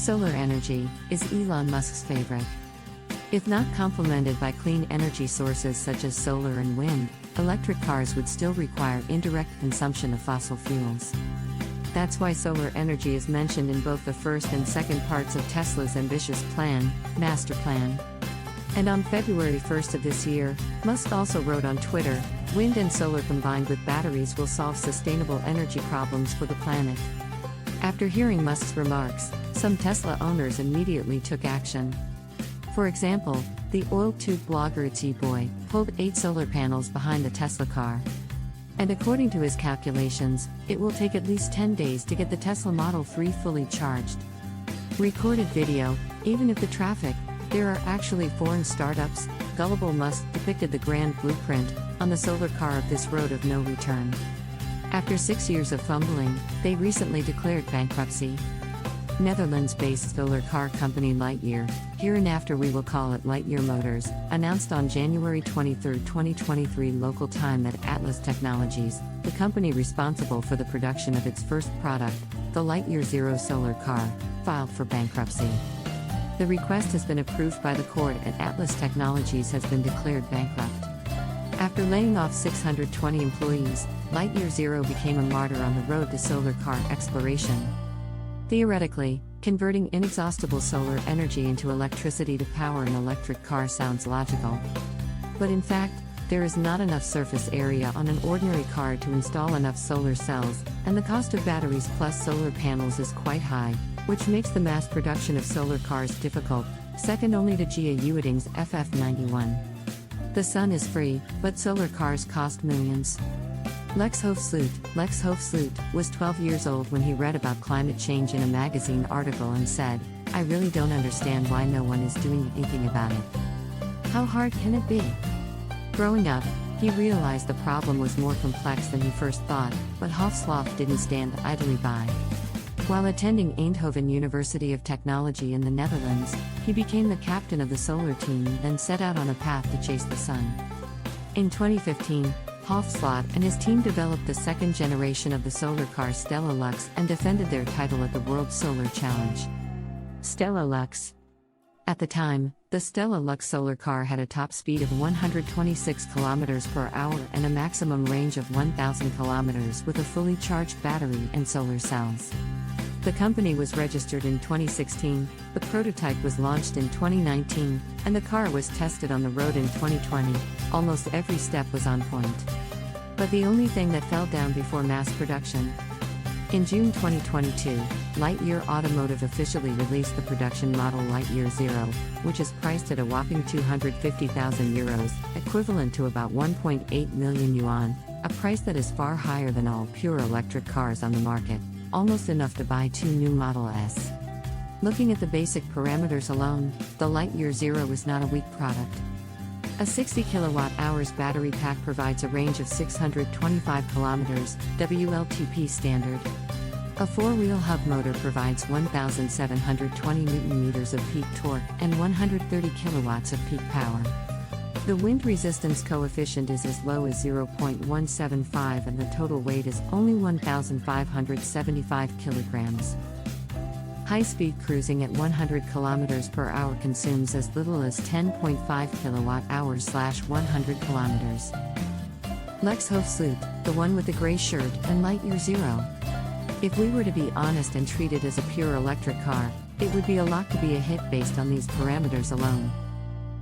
Solar energy is Elon Musk's favorite. If not complemented by clean energy sources such as solar and wind, electric cars would still require indirect consumption of fossil fuels. That's why solar energy is mentioned in both the first and second parts of Tesla's ambitious plan, Master Plan. And on February 1st of this year, Musk also wrote on Twitter, "Wind and solar combined with batteries will solve sustainable energy problems for the planet." After hearing Musk's remarks, some Tesla owners immediately took action. For example, the oil tube blogger T-Boy pulled 8 solar panels behind the Tesla car. And according to his calculations, it will take at least 10 days to get the Tesla Model 3 fully charged. Recorded video, even if the traffic, there are actually foreign startups. Gullible Musk depicted the grand blueprint on the solar car of this road of no return. After 6 years of fumbling, they recently declared bankruptcy. Netherlands-based solar car company Lightyear, hereinafter we will call it Lightyear Motors, announced on January 23, 2023 local time that Atlas Technologies, the company responsible for the production of its first product, the Lightyear Zero solar car, filed for bankruptcy. The request has been approved by the court and Atlas Technologies has been declared bankrupt. After laying off 620 employees, Lightyear Zero became a martyr on the road to solar car exploration. Theoretically, converting inexhaustible solar energy into electricity to power an electric car sounds logical. But in fact, there is not enough surface area on an ordinary car to install enough solar cells, and the cost of batteries plus solar panels is quite high, which makes the mass production of solar cars difficult, second only to Gia Ewing's FF91. The sun is free, but solar cars cost millions. Lex Hoefsloot was 12 years old when he read about climate change in a magazine article and said, "I really don't understand why no one is doing anything about it. How hard can it be?" Growing up, he realized the problem was more complex than he first thought, but Hoefsloot didn't stand idly by. While attending Eindhoven University of Technology in the Netherlands, he became the captain of the solar team and then set out on a path to chase the sun. In 2015, Hoefsloot and his team developed the second generation of the solar car Stella Lux and defended their title at the World Solar Challenge. Stella Lux. At the time, the Stella Lux solar car had a top speed of 126 km per hour and a maximum range of 1,000 km with a fully charged battery and solar cells. The company was registered in 2016, the prototype was launched in 2019, and the car was tested on the road in 2020. Almost every step was on point. But the only thing that fell down before mass production. In June 2022, Lightyear Automotive officially released the production model Lightyear Zero, which is priced at a whopping €250,000, equivalent to about 1.8 million yuan, a price that is far higher than all pure electric cars on the market. Almost enough to buy 2 new Model S. Looking at the basic parameters alone, the Lightyear Zero is not a weak product. A 60 kWh battery pack provides a range of 625 km, WLTP standard. A 4-wheel hub motor provides 1,720 Nm of peak torque and 130 kW of peak power. The wind resistance coefficient is as low as 0.175 and the total weight is only 1,575 kilograms. High-speed cruising at 100 km per hour consumes as little as 10.5 kWh/100 km. Lex Hoefsloot, the one with the gray shirt, and Lightyear Zero. If we were to be honest and treat it as a pure electric car, it would be a lock to be a hit based on these parameters alone.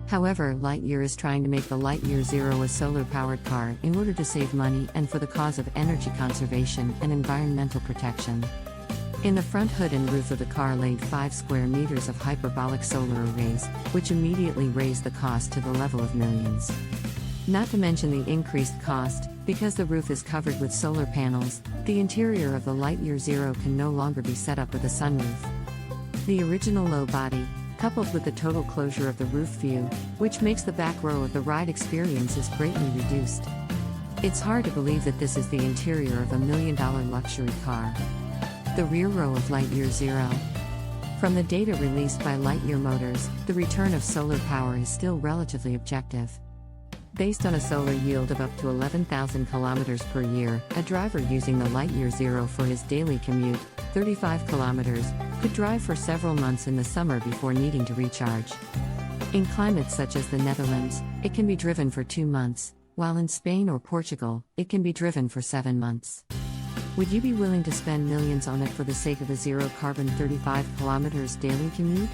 However, Lightyear is trying to make the Lightyear Zero a solar-powered car in order to save money and for the cause of energy conservation and environmental protection. In the front hood and roof of the car laid 5 square meters of hyperbolic solar arrays, which immediately raised the cost to the level of millions. Not to mention the increased cost, because the roof is covered with solar panels, the interior of the Lightyear Zero can no longer be set up with a sunroof. The original low body, coupled with the total closure of the roof view, which makes the back row of the ride experience is greatly reduced. It's hard to believe that this is the interior of a $1 million luxury car. The rear row of Lightyear Zero. From the data released by Lightyear Motors, the return of solar power is still relatively objective. Based on a solar yield of up to 11,000 kilometers per year, a driver using the light year zero for his daily commute, 35 kilometers, could drive for several months in the summer before needing to recharge. In climates such as the Netherlands, it can be driven for 2 months, while in Spain or Portugal, it can be driven for 7 months. Would you be willing to spend millions on it for the sake of a zero-carbon 35 kilometers daily commute?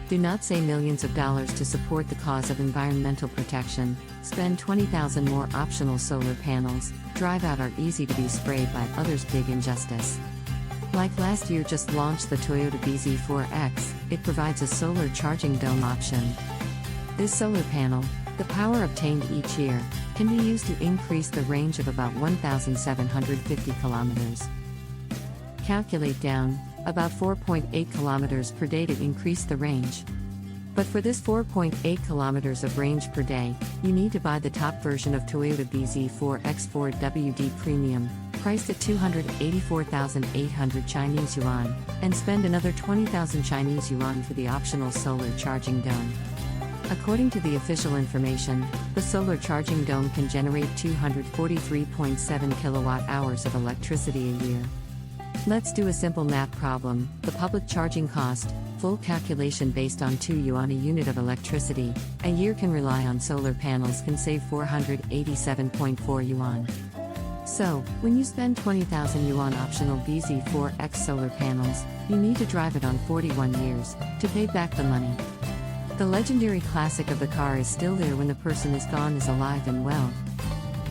Do not say millions of dollars to support the cause of environmental protection, spend 20,000 more optional solar panels, drive out our easy-to-be sprayed by others' big injustice. Like last year just launched the Toyota bZ4X, it provides a solar charging dome option. This solar panel, the power obtained each year, can be used to increase the range of about 1,750 kilometers. Calculate down, about 4.8 kilometers per day to increase the range. But for this 4.8 kilometers of range per day, you need to buy the top version of Toyota bZ4X Ford WD Premium, priced at 284,800 Chinese yuan, and spend another 20,000 Chinese yuan for the optional solar charging dome. According to the official information, the solar charging dome can generate 243.7 kilowatt-hours of electricity a year. Let's do a simple math problem. The public charging cost, full calculation based on 2 yuan a unit of electricity, a year can rely on solar panels can save 487.4 yuan. So, when you spend 20,000 yuan optional bZ4X solar panels, you need to drive it on 41 years to pay back the money. The legendary classic of the car is still there when the person is gone is alive and well.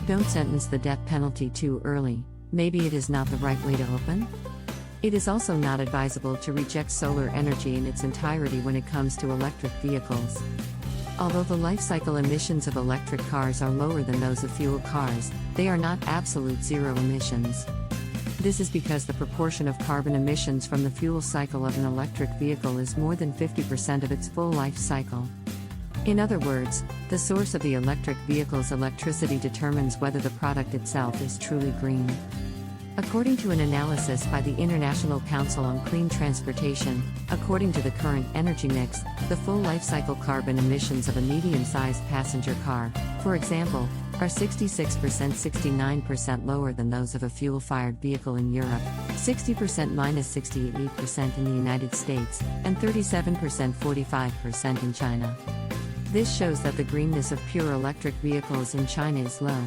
Don't sentence the death penalty too early, maybe it is not the right way to open? It is also not advisable to reject solar energy in its entirety when it comes to electric vehicles. Although the life cycle emissions of electric cars are lower than those of fuel cars, they are not absolute zero emissions. This is because the proportion of carbon emissions from the fuel cycle of an electric vehicle is more than 50% of its full life cycle. In other words, the source of the electric vehicle's electricity determines whether the product itself is truly green. According to an analysis by the International Council on Clean Transportation, according to the current energy mix, the full life cycle carbon emissions of a medium-sized passenger car, for example, are 66%-69% lower than those of a fuel-fired vehicle in Europe, 60%-68% in the United States, and 37%-45% in China. This shows that the greenness of pure electric vehicles in China is low.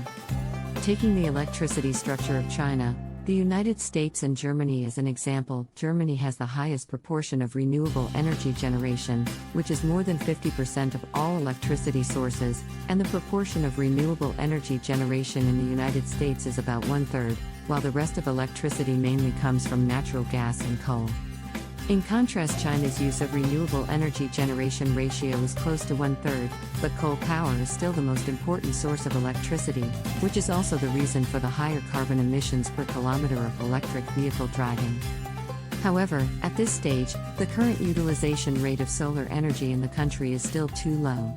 Taking the electricity structure of China, the United States and Germany as an example, Germany has the highest proportion of renewable energy generation, which is more than 50% of all electricity sources, and the proportion of renewable energy generation in the United States is about 1/3, while the rest of electricity mainly comes from natural gas and coal. In contrast, China's use of renewable energy generation ratio is close to 1/3, but coal power is still the most important source of electricity, which is also the reason for the higher carbon emissions per kilometer of electric vehicle driving. However, at this stage, the current utilization rate of solar energy in the country is still too low.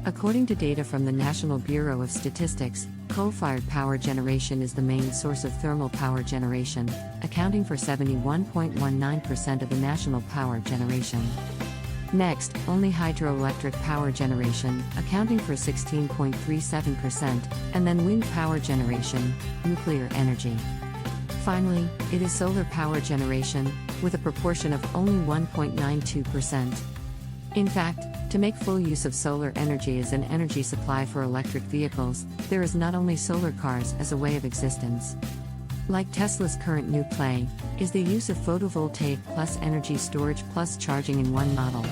According to data from the National Bureau of Statistics, coal-fired power generation is the main source of thermal power generation, accounting for 71.19% of the national power generation. Next, only hydroelectric power generation, accounting for 16.37%, and then wind power generation, nuclear energy. Finally, it is solar power generation, with a proportion of only 1.92%. In fact, to make full use of solar energy as an energy supply for electric vehicles, there is not only solar cars as a way of existence. Like Tesla's current new play, is the use of photovoltaic plus energy storage plus charging in one model.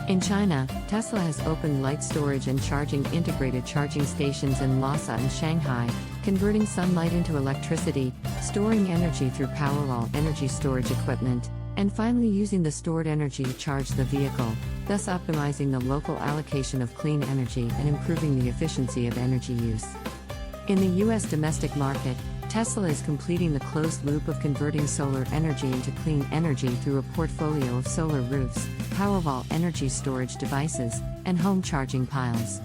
In China, Tesla has opened light storage and charging integrated charging stations in Lhasa and Shanghai, converting sunlight into electricity, storing energy through Powerwall energy storage equipment, and finally using the stored energy to charge the vehicle, thus optimizing the local allocation of clean energy and improving the efficiency of energy use. In the U.S. domestic market, Tesla is completing the closed loop of converting solar energy into clean energy through a portfolio of solar roofs, Powerwall energy storage devices, and home charging piles.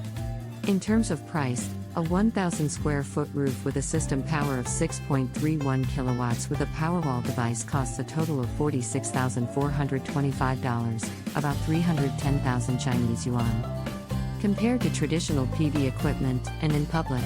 In terms of price, a 1,000 square foot roof with a system power of 6.31 kilowatts with a Powerwall device costs a total of $46,425, about 310,000 Chinese yuan. compared to traditional PV equipment and in public.